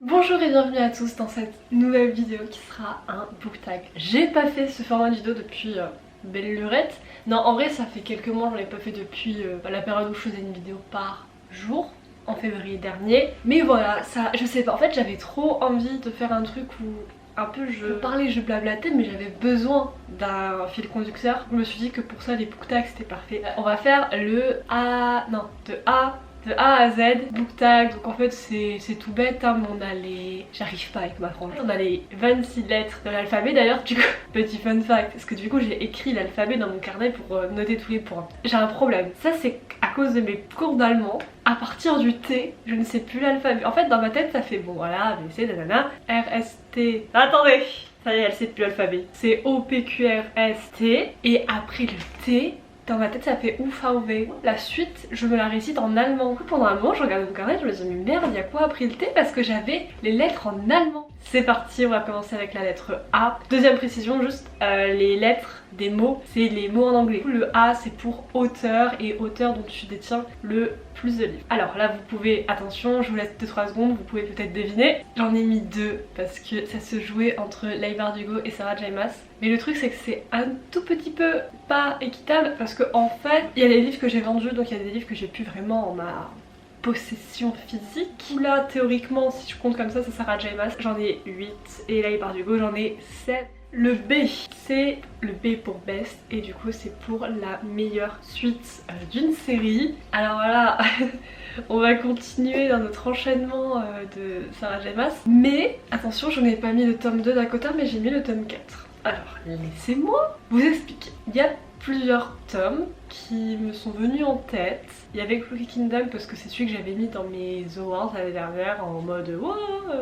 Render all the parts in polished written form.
Bonjour et bienvenue à tous dans cette nouvelle vidéo qui sera un book tag. J'ai pas fait ce format de vidéo depuis belle lurette. Non, en vrai ça fait quelques mois, j'en ai pas fait depuis la période où je faisais une vidéo par jour, en février dernier. Mais voilà, ça, je sais pas, en fait j'avais trop envie de faire un truc où un peu je parlais, je blablatais, mais j'avais besoin d'un fil conducteur. Je me suis dit que pour ça les book tags c'était parfait. On va faire le A... non, de A à Z, book tag. Donc en fait c'est tout bête hein, mais on a les... J'arrive pas avec ma frange. On a les 26 lettres de l'alphabet d'ailleurs, du coup, petit fun fact, parce que du coup j'ai écrit l'alphabet dans mon carnet pour noter tous les points. J'ai un problème, ça c'est à cause de mes cours d'allemand. À partir du T, je ne sais plus l'alphabet. En fait dans ma tête ça fait bon voilà, B, C, nanana, R, S, T... Attendez, ça y est, elle sait plus l'alphabet. C'est O, P, Q, R, S, T. Et après le T, dans ma tête ça fait UVV. La suite je me la récite en allemand. Du coup, pendant un moment je regardais mon carnet, je me disais mais merde, il y a quoi après le T? Parce que j'avais les lettres en allemand. C'est parti, on va commencer avec la lettre A. Deuxième précision, juste les lettres des mots, c'est les mots en anglais. Le A c'est pour auteur, et auteur dont tu détiens le plus de livres. Alors là vous pouvez, attention, je vous laisse 2-3 secondes, vous pouvez peut-être deviner. J'en ai mis deux parce que ça se jouait entre Leigh Bardugo et Sarah J Maas. Mais le truc c'est que c'est un tout petit peu pas équitable parce que en fait il y a des livres que j'ai vendus, donc il y a des livres que j'ai plus vraiment en ma possession physique. Là théoriquement si je compte comme ça c'est Sarah J Maas, j'en ai 8 et Leigh Bardugo j'en ai 7. Le B, c'est le B pour best et du coup c'est pour la meilleure suite d'une série. Alors voilà, on va continuer dans notre enchaînement de Sarah J Maas. Mais attention, je n'ai pas mis le tome 2 d'un côté mais j'ai mis le tome 4. Alors laissez-moi vous expliquer. Il y a plusieurs tomes qui me sont venus en tête. Il y avait Crooked Kingdom parce que c'est celui que j'avais mis dans mes awards l'année dernière en mode wow,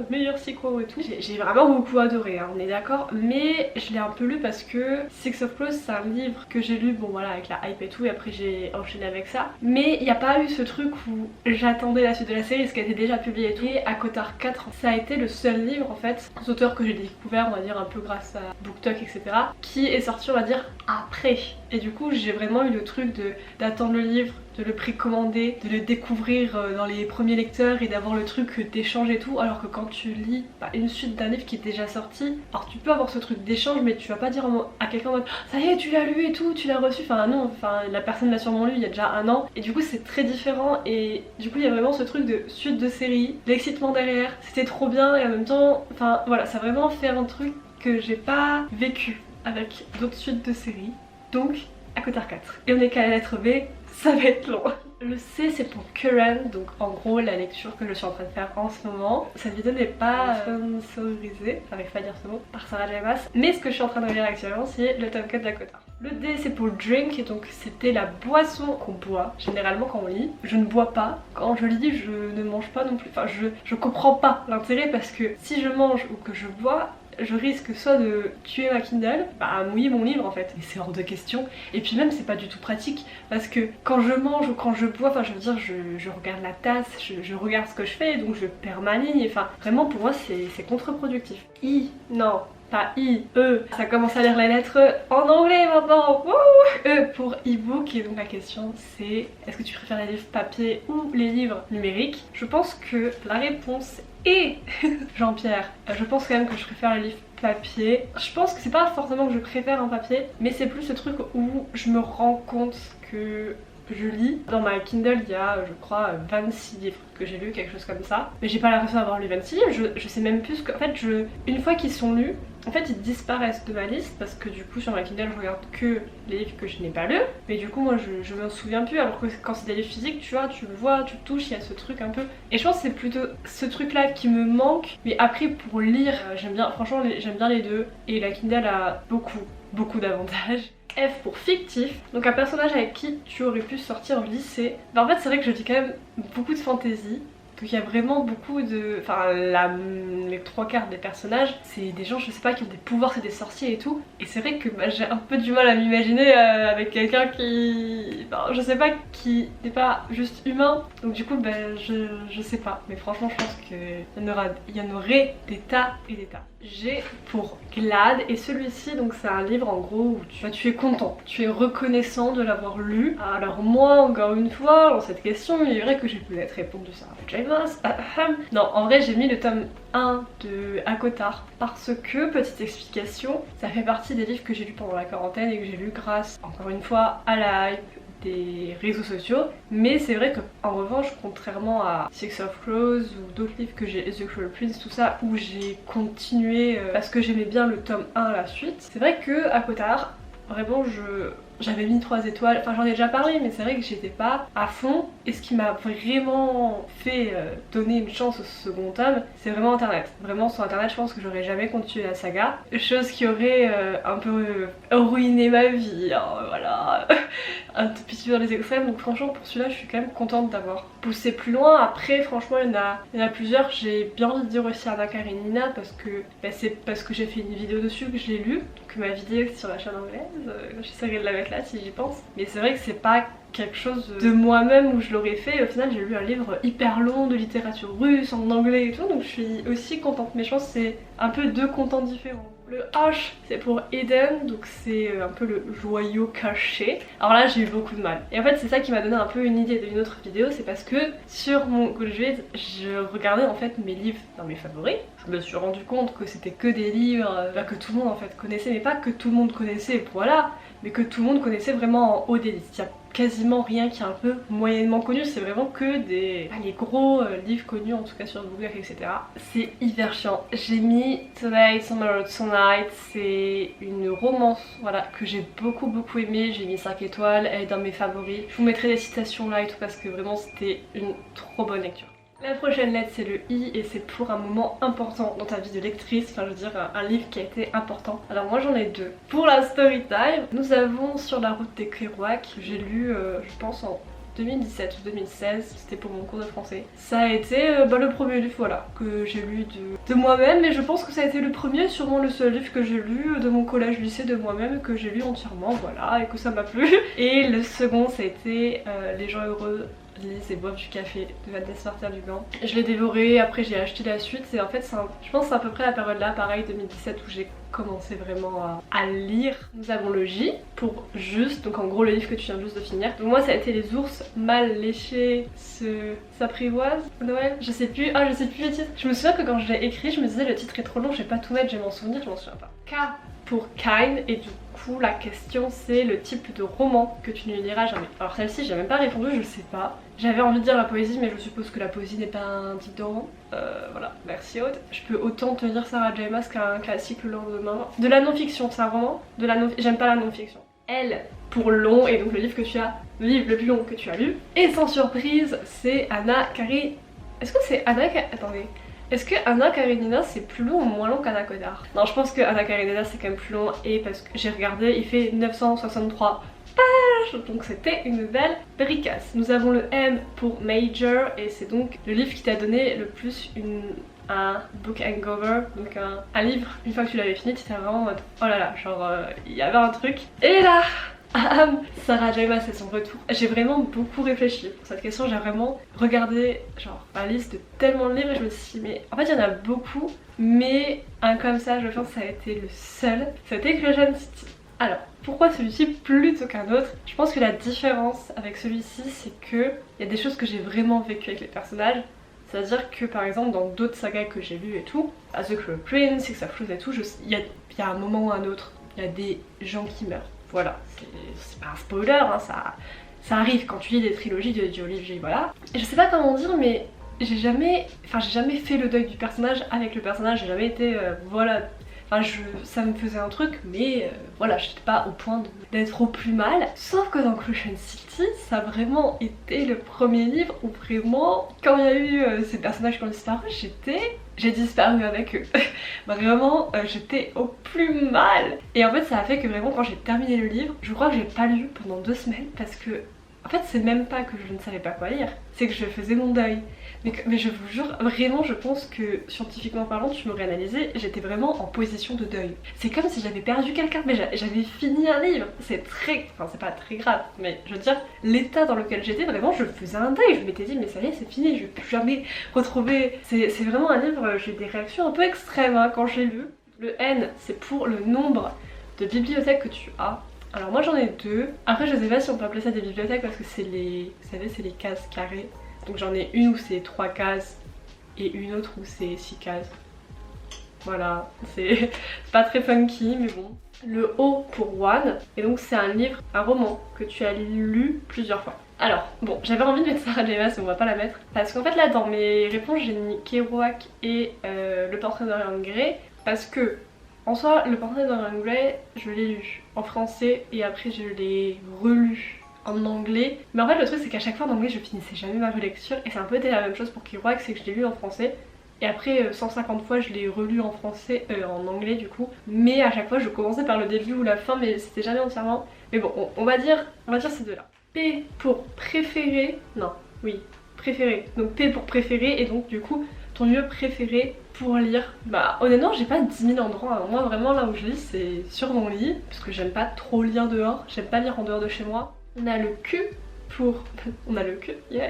meilleur sequel et tout. J'ai vraiment beaucoup adoré, hein, on est d'accord. Mais je l'ai un peu lu parce que Six of Crows c'est un livre que j'ai lu, bon voilà, avec la hype et tout, et après j'ai enchaîné avec ça. Mais il n'y a pas eu ce truc où j'attendais la suite de la série, ce qui a été déjà publié et tout. Et à Cotard 4, ça a été le seul livre en fait, cet auteur que j'ai découvert on va dire un peu grâce à BookTok etc, qui est sorti on va dire après. Et du coup j'ai vraiment eu le truc d'attendre le livre, de le précommander, de le découvrir dans les premiers lecteurs et d'avoir le truc d'échange et tout, alors que quand tu lis une suite d'un livre qui est déjà sorti, alors tu peux avoir ce truc d'échange mais tu vas pas dire à quelqu'un en mode ça y est tu l'as lu et tout, tu l'as reçu, enfin non, enfin la personne l'a sûrement lu il y a déjà un an et du coup c'est très différent. Et du coup il y a vraiment ce truc de suite de série, l'excitement derrière, c'était trop bien et en même temps, enfin voilà, ça a vraiment fait un truc que j'ai pas vécu avec d'autres suites de séries. Donc à Cotard 4. Et on est qu'à la lettre B, ça va être long. Le C c'est pour Current, donc en gros la lecture que je suis en train de faire en ce moment. Cette vidéo n'est pas sponsorisée, j'arrive pas à dire ce mot, par Sarah J Maas. Mais ce que je suis en train de lire actuellement c'est le tome 4 de la Cotard. Le D c'est pour le drink, donc c'était la boisson qu'on boit généralement quand on lit. Je ne bois pas, quand je lis je ne mange pas non plus, enfin je comprends pas l'intérêt parce que si je mange ou que je bois, je risque soit de tuer ma Kindle, à mouiller mon livre en fait, et c'est hors de question. Et puis même c'est pas du tout pratique parce que quand je mange ou quand je bois, enfin je veux dire je regarde la tasse, je regarde ce que je fais, donc je perds ma ligne, enfin vraiment pour moi c'est contre-productif. I, non, pas I, E. Ça commence à lire les lettres en anglais maintenant. Wouh, E pour e-book. Et donc la question c'est est-ce que tu préfères les livres papier ou les livres numériques? Je pense que la réponse est Jean-Pierre. Je pense quand même que je préfère les livres papier. Je pense que c'est pas forcément que je préfère un papier, mais c'est plus ce truc où je me rends compte que je lis. Dans ma Kindle il y a je crois 26 livres que j'ai lus, quelque chose comme ça. Mais j'ai pas l'impression d'avoir lu 26 livres, je sais même plus ce que... En fait une fois qu'ils sont lus, en fait ils disparaissent de ma liste parce que du coup sur ma Kindle je regarde que les livres que je n'ai pas lus. Mais du coup moi je m'en souviens plus, alors que quand c'est des livres physiques tu vois, tu le vois, tu le touches, il y a ce truc un peu. Et je pense que c'est plutôt ce truc là qui me manque. Mais après pour lire, j'aime bien, franchement j'aime bien les deux. Et la Kindle a beaucoup d'avantages. F pour fictif, donc un personnage avec qui tu aurais pu sortir au lycée. En fait c'est vrai que je dis quand même beaucoup de fantaisie. Donc il y a vraiment beaucoup de... Enfin les 3/4 des personnages c'est des gens je sais pas qui ont des pouvoirs, c'est des sorciers et tout. Et c'est vrai que j'ai un peu du mal à m'imaginer avec quelqu'un qui... Enfin, je sais pas, qui n'est pas juste humain. Donc du coup je sais pas. Mais franchement je pense qu'il y en aurait des tas et des tas. G pour Glad, et celui-ci donc c'est un livre en gros où tu es content, tu es reconnaissant de l'avoir lu. Alors moi encore une fois dans cette question il est vrai que j'ai pu être répondre de Sarah J gozaimasu. Non, en vrai j'ai mis le tome 1 de ACOTAR parce que, petite explication, ça fait partie des livres que j'ai lus pendant la quarantaine et que j'ai lus grâce, encore une fois, à la hype des réseaux sociaux. Mais c'est vrai qu'en revanche, contrairement à Six of Crows ou d'autres livres que j'ai, The Cruel Prince, tout ça, où j'ai continué parce que j'aimais bien le tome 1 à la suite, c'est vrai que ACOTAR, vraiment j'avais mis 3 étoiles, enfin j'en ai déjà parlé, mais c'est vrai que j'étais pas à fond, et ce qui m'a vraiment fait donner une chance au second tome, c'est vraiment internet. Vraiment sur internet je pense que j'aurais jamais continué la saga, chose qui aurait un peu ruiné ma vie, hein, voilà, un tout petit peu dans les extrêmes. Donc franchement pour celui-là je suis quand même contente d'avoir poussé plus loin. Après franchement il y en a plusieurs, j'ai bien envie de dire aussi Anna Karenina parce que c'est parce que j'ai fait une vidéo dessus que je l'ai lu, que ma vidéo sur la chaîne anglaise, j'essaierai de la mettre là si j'y pense. Mais c'est vrai que c'est pas quelque chose de moi-même où je l'aurais fait. Au final j'ai lu un livre hyper long de littérature russe en anglais et tout, donc je suis aussi contente. Mais je pense que c'est un peu deux contents différents. Le H c'est pour Eden, donc c'est un peu le joyau caché. Alors là j'ai eu beaucoup de mal. Et en fait c'est ça qui m'a donné un peu une idée d'une autre vidéo, c'est parce que sur mon Goodreads je regardais en fait mes livres dans mes favoris. Je me suis rendu compte que c'était que des livres que tout le monde en fait connaissait, mais pas que tout le monde connaissait, voilà, mais que tout le monde connaissait vraiment en haut des listes. Il y a quasiment rien qui est un peu moyennement connu, c'est vraiment que les gros livres connus, en tout cas sur Google, etc. C'est hyper chiant. J'ai mis Today, Tomorrow, Tonight, c'est une romance, voilà, que j'ai beaucoup aimé, j'ai mis 5 étoiles, elle est dans mes favoris. Je vous mettrai des citations là et tout parce que vraiment c'était une trop bonne lecture. La prochaine lettre c'est le I et c'est pour un moment important dans ta vie de lectrice, enfin je veux dire un livre qui a été important. Alors moi j'en ai deux. Pour la story time, nous avons Sur la route des Kerouac, que j'ai lu je pense en 2017 ou 2016, c'était pour mon cours de français. Ça a été le premier livre voilà, que j'ai lu de moi-même, et je pense que ça a été le premier, sûrement le seul livre que j'ai lu de mon collège lycée de moi-même, que j'ai lu entièrement, voilà, et que ça m'a plu. Et le second ça a été Les gens heureux lisent et boivent du café de Vanessa Martin du Gant. Je l'ai dévoré, après j'ai acheté la suite et en fait je pense que c'est à peu près la période là, pareil 2017, où j'ai commencé vraiment à lire. Nous avons le J pour Juste, donc en gros le livre que tu viens juste de finir. Donc moi ça a été Les ours mal léchés s'apprivoisent Noël, je sais plus le titre. Je me souviens que quand je l'ai écrit je me disais le titre est trop long, je vais pas tout mettre, je vais m'en souvenir, je m'en souviens pas. K pour Kind, et du coup la question c'est le type de roman que tu ne liras jamais. Alors celle-ci j'ai même pas répondu, je sais pas. J'avais envie de dire la poésie mais je suppose que la poésie n'est pas un type de roman. Voilà, merci Aude. Je peux autant te dire Sarah J Maas qu'un classique Le lendemain. De la non-fiction, c'est un roman. J'aime pas la non-fiction. L pour long, et donc le livre le plus long que tu as lu. Et sans surprise c'est Anna Karenina. Est-ce que c'est Anna Attendez. Est-ce que Anna Karenina c'est plus long ou moins long qu'Anna Kodar? Non, je pense que Anna Karenina c'est quand même plus long, et parce que j'ai regardé, il fait 963 pages, donc c'était une belle bricasse. Nous avons le M pour Major, et c'est donc le livre qui t'a donné le plus un book hangover, donc un livre, une fois que tu l'avais fini, tu étais vraiment en mode oh là là, genre il y avait un truc. Et là Sarah J Maas c'est son retour. J'ai vraiment beaucoup réfléchi pour cette question, j'ai vraiment regardé genre ma liste de tellement de livres et je me suis dit mais en fait il y en a beaucoup, mais un comme ça je pense que ça a été le seul, c'était Crescent City. Alors pourquoi celui-ci plutôt qu'un autre? Je pense que la différence avec celui-ci c'est que il y a des choses que j'ai vraiment vécues avec les personnages. C'est-à-dire que par exemple dans d'autres sagas que j'ai lues et tout, à The Cruel Prince, Six of Crows et tout, il y a un moment ou un autre, il y a des gens qui meurent. Voilà, c'est pas un spoiler, hein, ça arrive quand tu lis des trilogies de Olivier, voilà. Et je sais pas comment dire, mais j'ai jamais fait le deuil du personnage avec le personnage, j'ai jamais été, voilà. Enfin, ça me faisait un truc, mais voilà, j'étais pas au point d'être au plus mal. Sauf que dans Crescent City, ça a vraiment été le premier livre où vraiment, quand il y a eu ces personnages qui ont disparu, j'ai disparu avec eux. Vraiment, j'étais au plus mal. Et en fait, ça a fait que vraiment, quand j'ai terminé le livre, je crois que j'ai pas lu pendant 2 semaines parce que, en fait, c'est même pas que je ne savais pas quoi lire, c'est que je faisais mon deuil. Mais je vous jure, vraiment, je pense que scientifiquement parlant, tu m'aurais analysé, j'étais vraiment en position de deuil. C'est comme si j'avais perdu quelqu'un, mais j'avais fini un livre. C'est pas très grave, mais je veux dire, l'état dans lequel j'étais, vraiment, je faisais un deuil. Je m'étais dit, mais ça y est, c'est fini, je vais plus jamais retrouver. C'est vraiment un livre, j'ai eu des réactions un peu extrêmes hein, quand je l'ai lu. Le N, c'est pour le nombre de bibliothèques que tu as. Alors moi j'en ai 2. Après je sais pas si on peut appeler ça des bibliothèques parce que c'est les, vous savez, c'est les cases carrées. Donc j'en ai une où c'est 3 cases et une autre où c'est 6 cases. Voilà, c'est pas très funky mais bon. Le O pour One, et donc c'est un livre, un roman que tu as lu plusieurs fois. Alors, bon, j'avais envie de mettre Sarah J. Maas mais on va pas la mettre. Parce qu'en fait là dans mes réponses j'ai mis Kerouac et le portrait de Dorian Gray. Parce que, en soi, le portrait de Dorian Gray, je l'ai lu en français et après je l'ai relu en anglais. Mais en fait le truc c'est qu'à chaque fois en anglais je finissais jamais ma relecture. Et c'est un peu la même chose pour Kerouac, c'est que je l'ai lu en français. Et après 150 fois je l'ai relu en français, en anglais du coup. Mais à chaque fois je commençais par le début ou la fin mais c'était jamais entièrement. Mais bon, on va dire ces deux là. P pour préféré, non, oui, préféré. Donc P pour préféré et donc du coup ton lieu préféré pour lire. Bah honnêtement j'ai pas 10 000 endroits, moi vraiment là où je lis c'est sur mon lit. Parce que j'aime pas trop lire dehors, j'aime pas lire en dehors de chez moi. On a le Q pour... on a le Q, yeah,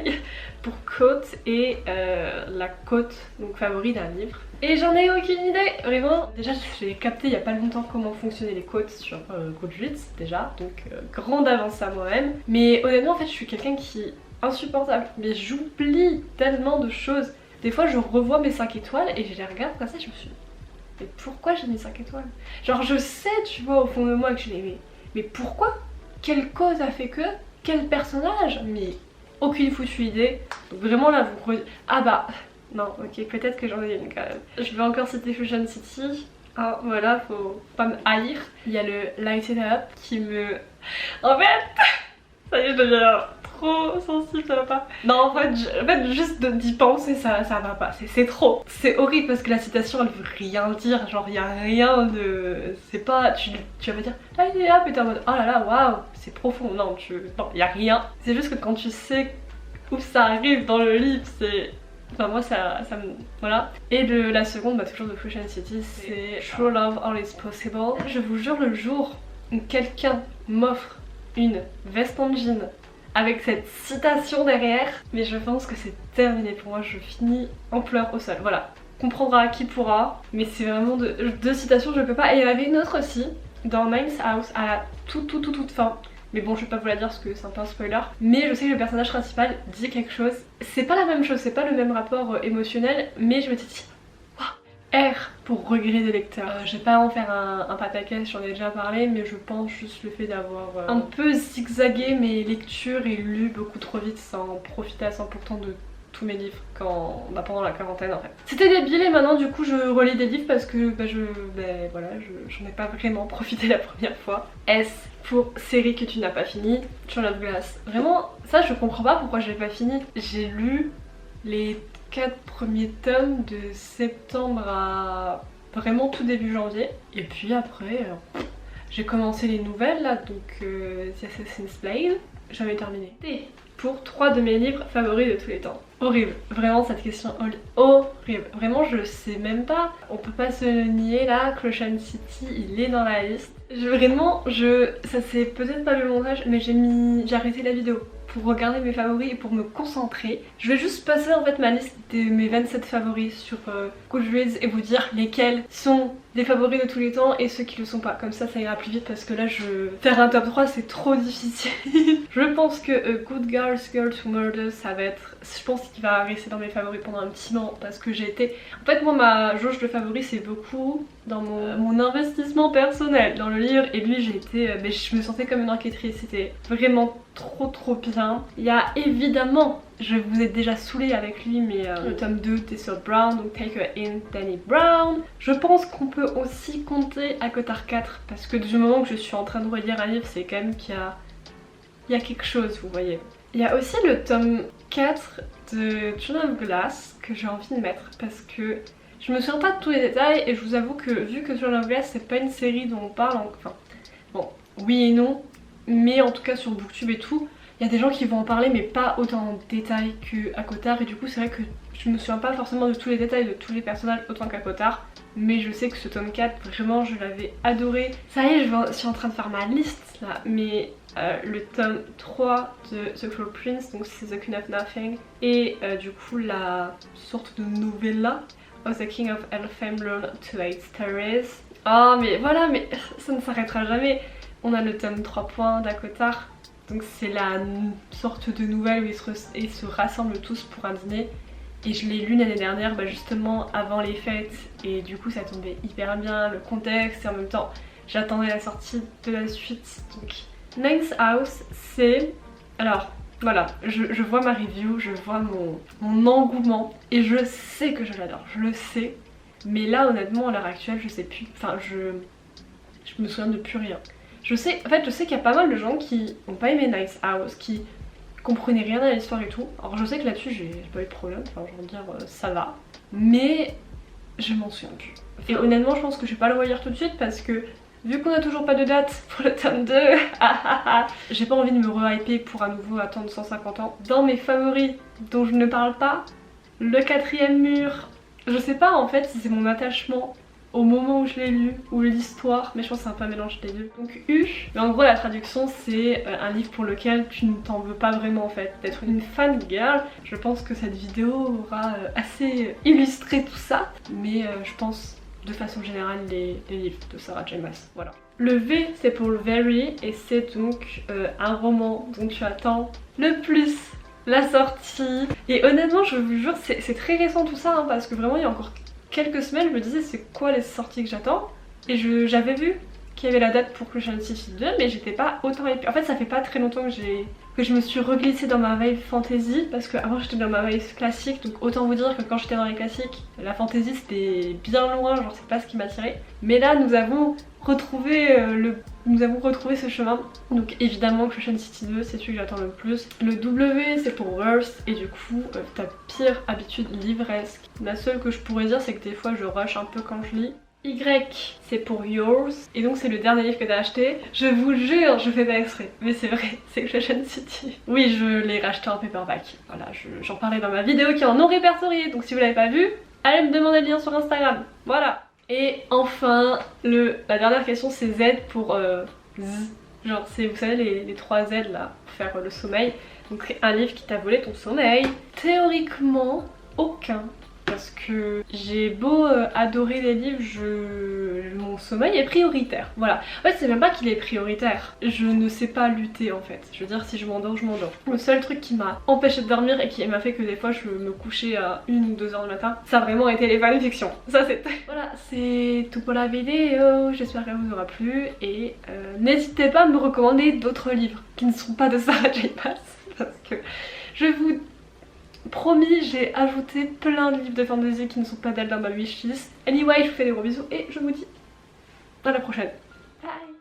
pour côte et la côte, donc favori d'un livre. Et j'en ai aucune idée, vraiment. Déjà j'ai capté il y a pas longtemps comment fonctionnaient les côtes sur Goodreads déjà, donc grande avance à moi-même. Mais honnêtement en fait je suis quelqu'un qui est insupportable, mais j'oublie tellement de choses. Des fois je revois mes 5 étoiles et je les regarde comme ça je me suis dit mais pourquoi j'ai mis 5 étoiles? Genre je sais tu vois au fond de moi que je l'ai aimé, mais pourquoi? Quelle cause a fait que? Quel personnage? Mais aucune foutue idée. Donc vraiment là vous... Ah bah... Non, ok, peut-être que j'en ai une quand même. Je vais encore citer Fusion City. Ah voilà, faut pas me haïr. Il y a le Light It Up qui me... En fait... Ça y est, je deviens trop sensible, ça va pas. Non, en fait juste d'y penser, ça va pas. C'est trop. C'est horrible parce que la citation, elle veut rien dire. Genre, y a rien de... C'est pas... Tu vas me dire, Light It Up, et t'es en mode, oh là là, waouh, c'est profond. Non, non, y a rien. C'est juste que quand tu sais où ça arrive dans le livre, c'est... Enfin moi ça me... Voilà. Et la seconde, bah toujours de Fusion City, c'est True Love All Is Possible. Je vous jure le jour où quelqu'un m'offre une veste en jean avec cette citation derrière, mais je pense que c'est terminé pour moi, je finis en pleurs au sol. Voilà. Comprendra qui pourra, mais c'est vraiment deux citations, je peux pas. Et il y en avait une autre aussi, dans Ninth House, à la toute fin. Mais bon, je vais pas vous la dire parce que c'est un peu un spoiler. Mais je sais que le personnage principal dit quelque chose. C'est pas la même chose, c'est pas le même rapport émotionnel, mais je me dis R pour regret des lecteurs. Je vais pas en faire un pataquès, j'en ai déjà parlé, mais je pense juste le fait d'avoir un peu zigzagué mes lectures et lu beaucoup trop vite sans profiter à 100% de tous mes livres pendant la quarantaine en fait. C'était débile et maintenant du coup je relis des livres parce que j'en ai pas vraiment profité la première fois. S pour série que tu n'as pas fini, True Love Glass. Vraiment ça je comprends pas pourquoi je l'ai pas fini. J'ai lu les 4 premiers tomes de septembre à vraiment tout début janvier et puis après j'ai commencé les nouvelles là donc The Assassin's Blade, j'avais terminé. D pour 3 de mes livres favoris de tous les temps. Horrible, vraiment cette question horrible, vraiment je sais même pas, on peut pas se nier là, Crucian City il est dans la liste. Ça c'est peut-être pas le montage mais j'ai arrêté la vidéo pour regarder mes favoris et pour me concentrer. Je vais juste passer en fait ma liste de mes 27 favoris sur Goodreads et vous dire lesquels sont des favoris de tous les temps et ceux qui le sont pas. Comme ça ira plus vite parce que là faire un top 3 c'est trop difficile. Je pense que Good Girls to Murder ça va être... Je pense qu'il va rester dans mes favoris pendant un petit moment parce que j'ai été... En fait moi ma jauge de favoris c'est beaucoup dans mon investissement personnel dans le livre et lui j'ai été... je me sentais comme une enquêtrice, c'était vraiment trop bien. Il y a évidemment, je vous ai déjà saoulé avec lui mais le tome 2 Tessa Brown, donc Take Her In, Danny Brown. Je pense qu'on peut aussi compter ACOTAR 4 parce que du moment que je suis en train de relire un livre c'est quand même qu'il y a quelque chose, vous voyez. Il y a aussi le tome 4 de True Love Glass que j'ai envie de mettre parce que je me souviens pas de tous les détails et je vous avoue que vu que True Love Glass c'est pas une série dont on parle, enfin bon oui et non, mais en tout cas sur Booktube et tout, il y a des gens qui vont en parler mais pas autant en détail que ACOTAR et du coup c'est vrai que je me souviens pas forcément de tous les détails de tous les personnages autant qu'ACOTAR. Mais je sais que ce tome 4, vraiment je l'avais adoré. Ça y est, je suis en train de faire ma liste là, mais le tome 3 de The Cruel Prince, donc c'est The Queen of Nothing, et du coup la sorte de novella of the King of Elfhame Learn to Hate Stories. Ah mais voilà, mais ça ne s'arrêtera jamais. On a le tome 3 points d'ACOTAR, Donc c'est la sorte de nouvelle où ils se rassemblent tous pour un dîner. Et je l'ai lu l'année dernière justement avant les fêtes et du coup ça tombait hyper bien, le contexte, et en même temps j'attendais la sortie de la suite. Donc Ninth House, c'est... Alors voilà, je vois ma review, je vois mon engouement et je sais que je l'adore, je le sais. Mais là honnêtement à l'heure actuelle je sais plus, enfin je me souviens de plus rien. Je sais qu'il y a pas mal de gens qui n'ont pas aimé Ninth House, qui comprenaient rien à l'histoire et tout. Alors je sais que là-dessus j'ai pas eu de problème, enfin je veux dire ça va. Mais je m'en souviens plus. Et honnêtement je pense que je vais pas le relire tout de suite parce que vu qu'on a toujours pas de date pour le tome 2, j'ai pas envie de me re-hyper pour à nouveau attendre 150 ans. Dans mes favoris dont je ne parle pas, le 4e mur, je sais pas en fait si c'est mon attachement au moment où je l'ai lu ou l'histoire, mais je pense que c'est un peu un mélange des deux. Donc U, mais en gros la traduction c'est un livre pour lequel tu ne t'en veux pas vraiment en fait, d'être une fan girl. Je pense que cette vidéo aura assez illustré tout ça, mais je pense de façon générale les livres de Sarah J Maas, voilà. Le V c'est pour le Very et c'est donc un roman dont tu attends le plus la sortie. Et honnêtement je vous jure c'est très récent tout ça hein, parce que vraiment il y a encore quelques semaines je me disais c'est quoi les sorties que j'attends et j'avais vu qu'il y avait la date pour Crush City 2 mais j'étais pas autant épée. En fait ça fait pas très longtemps que je me suis reglissée dans ma veille fantasy parce que avant j'étais dans ma veille classique, donc autant vous dire que quand j'étais dans les classiques la fantasy c'était bien loin, genre c'est pas ce qui m'attirait. Mais là nous avons retrouvé ce chemin, donc évidemment Crush City 2 c'est celui que j'attends le plus. Le W c'est pour Worst et du coup ta pire habitude livresque. La seule que je pourrais dire c'est que des fois je rush un peu quand je lis. Y c'est pour Yours et donc c'est le dernier livre que t'as acheté. Je vous jure, je fais pas exprès, mais c'est vrai, c'est Crush City. Oui, je l'ai racheté en paperback. Voilà, j'en parlais dans ma vidéo qui est en non répertorié, donc si vous l'avez pas vu, allez me demander le lien sur Instagram. Voilà. Et enfin, la dernière question c'est Z pour Z. Genre c'est, vous savez les 3 Z là, pour faire le sommeil. Donc un livre qui t'a volé ton sommeil. Théoriquement, aucun. Parce que j'ai beau adorer les livres, mon sommeil est prioritaire. Voilà. En fait c'est même pas qu'il est prioritaire. Je ne sais pas lutter en fait. Je veux dire si je m'endors, je m'endors. Le seul truc qui m'a empêché de dormir et qui m'a fait que des fois je me couchais à 1 ou 2 heures du matin, ça a vraiment été les fanfictions. Ça c'est... Voilà, c'est tout pour la vidéo. J'espère qu'elle vous aura plu. Et n'hésitez pas à me recommander d'autres livres qui ne sont pas de Sarah J Maas. Parce que je vous... promis, j'ai ajouté plein de livres de fantasy qui ne sont pas d'elle dans ma wishlist. Anyway, je vous fais des gros bisous et je vous dis à la prochaine. Bye.